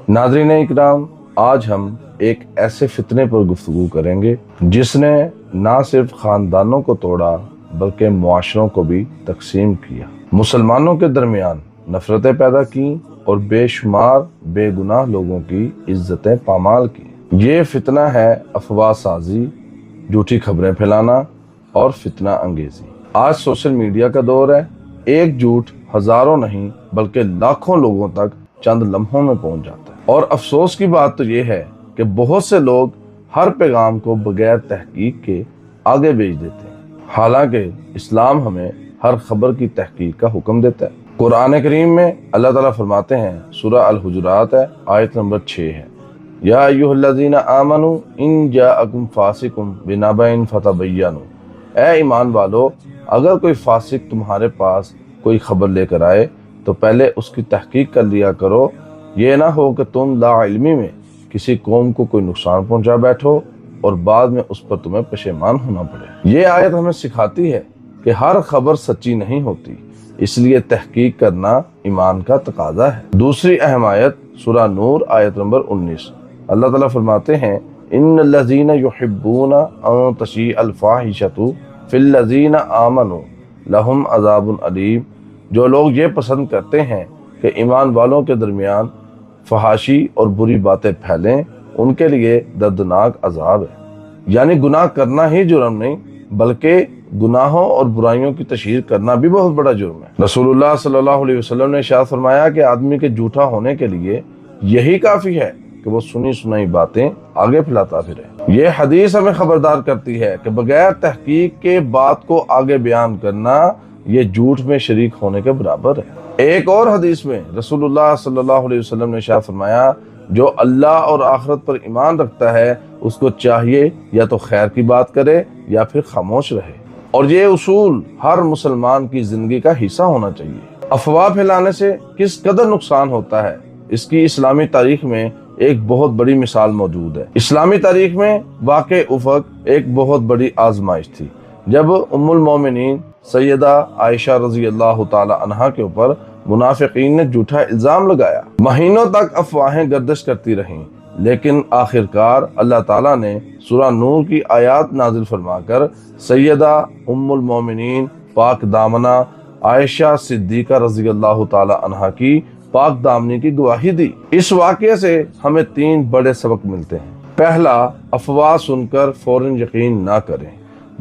नाज़रीन इकराम, आज हम एक ऐसे फितने पर गुफ्तगू करेंगे जिसने ना सिर्फ खानदानों को तोड़ा बल्कि मुआशरों को भी तकसीम किया, मुसलमानों के दरमियान नफरतें पैदा की और बेशुमार बेगुनाह लोगों की इज्जतें पामाल की। ये फितना है अफवाह साजी, झूठी खबरें फैलाना और फितना अंगेजी। आज सोशल मीडिया का दौर है। एक झूठ हजारों नहीं बल्कि लाखों लोगों तक चंद लम्हों में पहुंच जाता है। और अफसोस की बात तो ये है कि बहुत से लोग हर पैगाम को बगैर तहकीक के आगे भेज देते हैं, हालांकि इस्लाम हमें हर खबर की तहकीक का हुक्म देता है। कुरान करीम में अल्लाह ताला फरमाते हैं, सूरह अल हुजुरात है, आयत नंबर 6 है, या अय्युहल्लज़ीना आमनू इन जाअकुम फासिकुम बिनबइन फतबय्यनु। ऐ ईमान वालो, अगर कोई फासिक तुम्हारे पास कोई खबर लेकर आए तो पहले उसकी तहकीक कर लिया करो। ये ना हो कि तुम लाइल्मी में किसी कौम को कोई नुकसान पहुंचा बैठो और बाद में उस पर तुम्हें पशेमान होना पड़े। ये आयत हमें सिखाती है कि हर खबर सच्ची नहीं होती, इसलिए तहकीक करना ईमान का तकाजा है। दूसरी अहम आयत सूरह नूर आयत नंबर 19, अल्लाह ताला फरमाते हैं, इन्नल्लज़ीना युहिब्बूना अन तशीअल फाहिशतु फिल्लज़ीना आमनू लहुम अज़ाबुन अलीम। जो लोग ये पसंद करते हैं कि ईमान वालों के दरमियान फहाशी और बुरी बातें फैलें, उनके लिए दर्दनाक अजाब है। यानी गुनाह करना ही जुर्म नहीं बल्कि गुनाहों और बुराइयों की तशहीर करना भी बहुत बड़ा जुर्म है। रसूलुल्लाह सल्लल्लाहु अलैहि वसल्लम ने इरशाद फरमाया कि आदमी के झूठा होने के लिए यही काफी है कि वो सुनी सुनाई बातें आगे फैलाता फिरे। ये हदीस हमें खबरदार करती है कि बगैर तहकीक के बात को आगे बयान करना ये झूठ में शरीक होने के बराबर है। एक और हदीस में रसूलुल्लाह सल्लल्लाहु अलैहि वसल्लम ने इरशाद फरमाया, जो अल्लाह और आखिरत पर ईमान रखता है उसको चाहिए या तो खैर की बात करे या फिर खामोश रहे। और ये उसूल हर मुसलमान की जिंदगी का हिस्सा होना चाहिए। अफवाह फैलाने से किस कदर नुकसान होता है, इसकी इस्लामी तारीख में एक बहुत बड़ी मिसाल मौजूद है। इस्लामी तारीख में वाक़े उफ़क़ एक बहुत बड़ी आजमाइश थी, जब उम्मुल मोमिनीन सैयदा आयशा रज़ी अल्लाह ताला अन्हा के ऊपर मुनाफिकीन ने झूठा इल्जाम लगाया। महीनों तक अफवाहें गर्दिश करती रहीं, लेकिन आखिरकार अल्लाह ताला ने सूरह नूर की आयत नाजिल फरमाकर सैयदा उम्मुल मोमिनीन पाक दामना आयशा सिद्दीका रज़ी अल्लाह ताला अन्हा की पाक दामनी की गवाही दी। इस वाक़ये से हमें 3 बड़े सबक मिलते हैं। पहला, अफवाह सुनकर फौरन यकीन ना करें।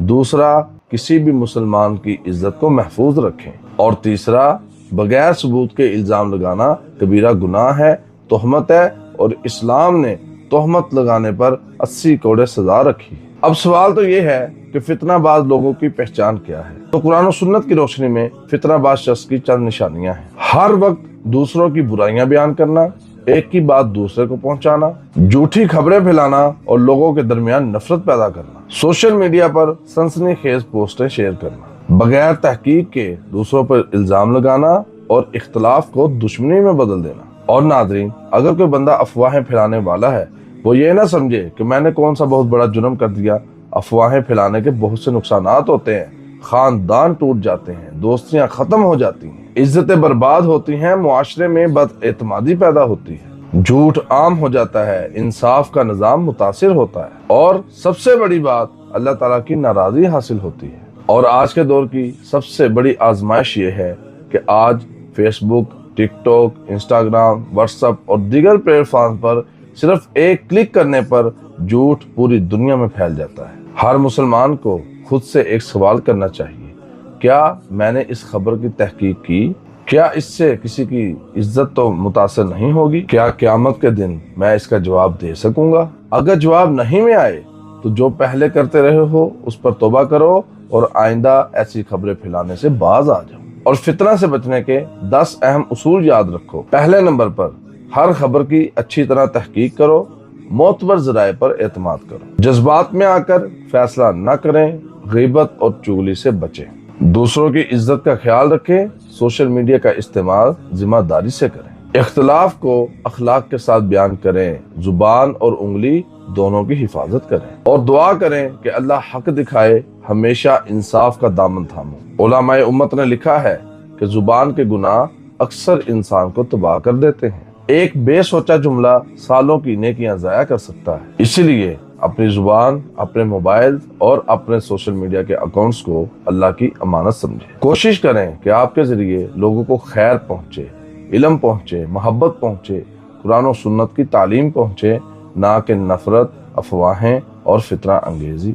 दूसरा, किसी भी मुसलमान की इज्जत को महफूज रखें। और तीसरा, बगैर सबूत के इल्जाम लगाना कबीरा गुनाह है, तोहमत है, और इस्लाम ने तोहमत लगाने पर 80 कोड़े सजा रखी। अब सवाल तो ये है कि फितनाबाज लोगों की पहचान क्या है। तो कुरान और सुन्नत की रोशनी में फितनाबाज शख्स की चंद निशानियां हैं। हर वक्त दूसरों की बुराइयां बयान करना, एक की बात दूसरे को पहुंचाना, झूठी खबरें फैलाना और लोगों के दरमियान नफरत पैदा करना, सोशल मीडिया पर सनसनीखेज पोस्टें शेयर करना, बगैर तहकीक के दूसरों पर इल्जाम लगाना और इख्तलाफ को दुश्मनी में बदल देना। और नाज़रीन, अगर कोई बंदा अफवाहें फैलाने वाला है, वो ये ना समझे कि मैंने कौन सा बहुत बड़ा जुर्म कर दिया। अफवाहें फैलाने के बहुत से नुकसानात होते हैं। खानदान टूट जाते हैं, दोस्तियां खत्म हो जाती हैं, इज्जतें बर्बाद होती हैं, मुआशरे में बदएतमादी पैदा होती है, झूठ आम हो जाता है, इंसाफ का निजाम मुतासिर होता है और सबसे बड़ी बात, अल्लाह ताला की नाराजगी हासिल होती है। और आज के दौर की सबसे बड़ी आजमाइश ये है कि आज फेसबुक, टिकटॉक, इंस्टाग्राम, व्हाट्सएप और दीगर प्लेटफॉर्म पर सिर्फ एक क्लिक करने पर झूठ पूरी दुनिया में फैल जाता है। हर मुसलमान को खुद से एक सवाल करना चाहिए, क्या मैंने इस खबर की तहकीक की? क्या इससे किसी की इज्जत तो मुतासर नहीं होगी? क्या क़यामत के दिन मैं इसका जवाब दे सकूंगा? अगर जवाब नहीं में आए तो जो पहले करते रहे हो उस पर तौबा करो और आइंदा ऐसी खबरें फैलाने से बाज आ जाओ। और फितना से बचने के 10 अहम उसूल याद रखो। पहले नंबर पर, हर खबर की अच्छी तरह तहकीक करो, मोतबर ज़राए पर एतमाद करो, जज्बात में आकर फैसला न करें, गीबत और चुगली से बचें, दूसरों की इज्जत का ख्याल रखें, सोशल मीडिया का इस्तेमाल जिम्मेदारी से करें, इख्तिलाफ को अखलाक के साथ बयान करें, जुबान और उंगली दोनों की हिफाजत करें और दुआ करें कि अल्लाह हक दिखाए, हमेशा इंसाफ का दामन थामो। उलमाए उम्मत ने लिखा है कि जुबान के गुनाह अक्सर इंसान को तबाह कर देते हैं। ایک بے سوچا جملہ سالوں کی نیکیاں ضائع کر سکتا ہے۔ اسی لیے اپنی زبان، اپنے موبائل اور اپنے سوشل میڈیا کے اکاؤنٹس کو اللہ کی امانت سمجھیں۔ کوشش کریں کہ آپ کے ذریعے لوگوں کو خیر پہنچے، علم پہنچے، محبت پہنچے، قرآن و سنت کی تعلیم پہنچے، نہ کہ نفرت، افواہیں اور فتنہ انگیزی۔